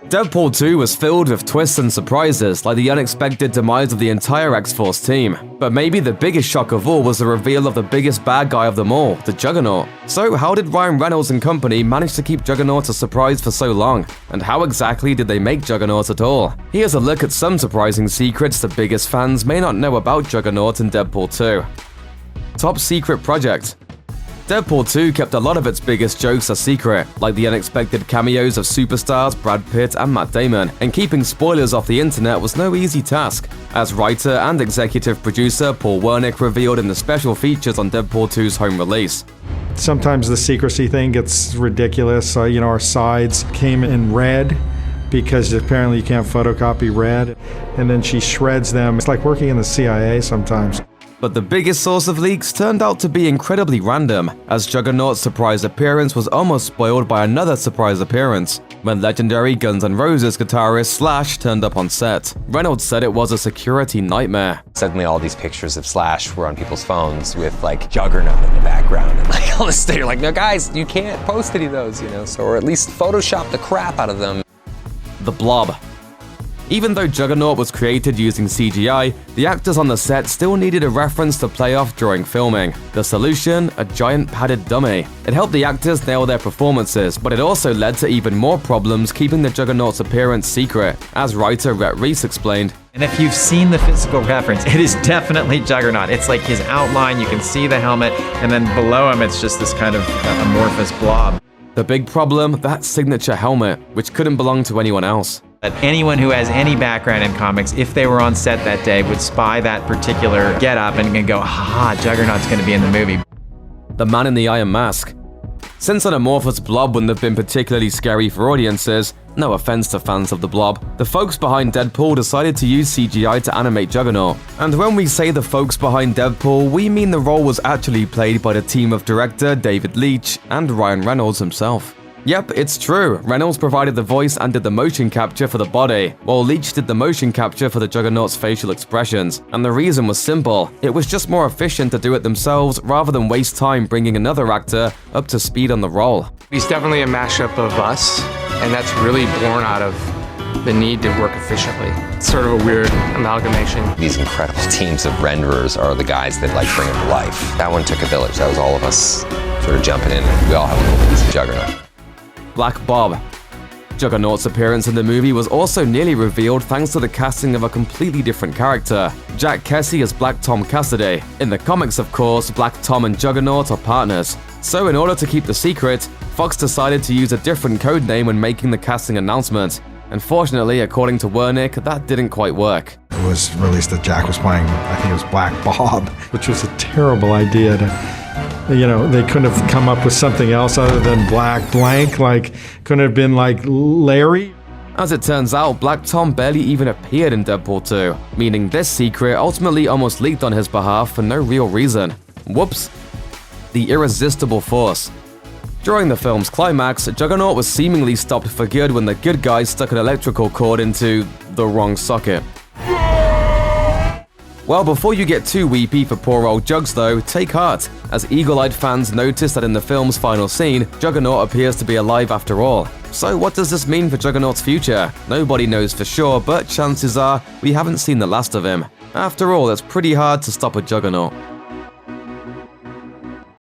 Deadpool 2 was filled with twists and surprises, like the unexpected demise of the entire X-Force team. But maybe the biggest shock of all was the reveal of the biggest bad guy of them all, the Juggernaut. So how did Ryan Reynolds and company manage to keep Juggernaut a surprise for so long? And how exactly did they make Juggernaut at all? Here's a look at some surprising secrets the biggest fans may not know about Juggernaut in Deadpool 2. Top secret project. Deadpool 2 kept a lot of its biggest jokes a secret, like the unexpected cameos of superstars Brad Pitt and Matt Damon, and keeping spoilers off the internet was no easy task, as writer and executive producer Paul Wernick revealed in the special features on Deadpool 2's home release. Sometimes the secrecy thing gets ridiculous. Our sides came in red because apparently you can't photocopy red, and then she shreds them. It's like working in the CIA sometimes. But the biggest source of leaks turned out to be incredibly random, as Juggernaut's surprise appearance was almost spoiled by another surprise appearance, when legendary Guns N' Roses guitarist Slash turned up on set. Reynolds said it was a security nightmare. Suddenly all these pictures of Slash were on people's phones with like Juggernaut in the background and like all this stuff. You're like, no guys, you can't post any of those, or at least Photoshop the crap out of them. The Blob. Even though Juggernaut was created using CGI, the actors on the set still needed a reference to play off during filming. The solution? A giant padded dummy. It helped the actors nail their performances, but it also led to even more problems keeping the Juggernaut's appearance secret, as writer Rhett Reese explained. And if you've seen the physical reference, it is definitely Juggernaut. It's like his outline, you can see the helmet, and then below him it's just this kind of amorphous blob. The big problem? That signature helmet, which couldn't belong to anyone else. Anyone who has any background in comics, if they were on set that day, would spy that particular getup and go, haha, Juggernaut's going to be in the movie. The Man in the Iron Mask. Since an amorphous blob wouldn't have been particularly scary for audiences, no offense to fans of the Blob, the folks behind Deadpool decided to use CGI to animate Juggernaut. And when we say the folks behind Deadpool, we mean the role was actually played by the team of director David Leitch and Ryan Reynolds himself. Yep, it's true. Reynolds provided the voice and did the motion capture for the body, while Leitch did the motion capture for the Juggernaut's facial expressions. And the reason was simple. It was just more efficient to do it themselves rather than waste time bringing another actor up to speed on the role. He's definitely a mashup of us, and that's really born out of the need to work efficiently. It's sort of a weird amalgamation. These incredible teams of renderers are the guys that bring it to life. That one took a village. That was all of us sort of jumping in. We all have a little piece of Juggernaut. Black Bob. Juggernaut's appearance in the movie was also nearly revealed thanks to the casting of a completely different character, Jack Kesey as Black Tom Cassidy. In the comics, of course, Black Tom and Juggernaut are partners. So in order to keep the secret, Fox decided to use a different code name when making the casting announcement. Unfortunately, according to Wernick, that didn't quite work. It was released that Jack was playing, I think it was Black Bob, which was a terrible idea they couldn't have come up with something else other than Black Blank, couldn't have been like Larry. As it turns out, Black Tom barely even appeared in Deadpool 2, meaning this secret ultimately almost leaked on his behalf for no real reason. Whoops. The irresistible force. During the film's climax, Juggernaut was seemingly stopped for good when the good guys stuck an electrical cord into the wrong socket. Well, before you get too weepy for poor old Jugs though, take heart, as eagle-eyed fans notice that in the film's final scene, Juggernaut appears to be alive after all. So what does this mean for Juggernaut's future? Nobody knows for sure, but chances are we haven't seen the last of him. After all, it's pretty hard to stop a Juggernaut.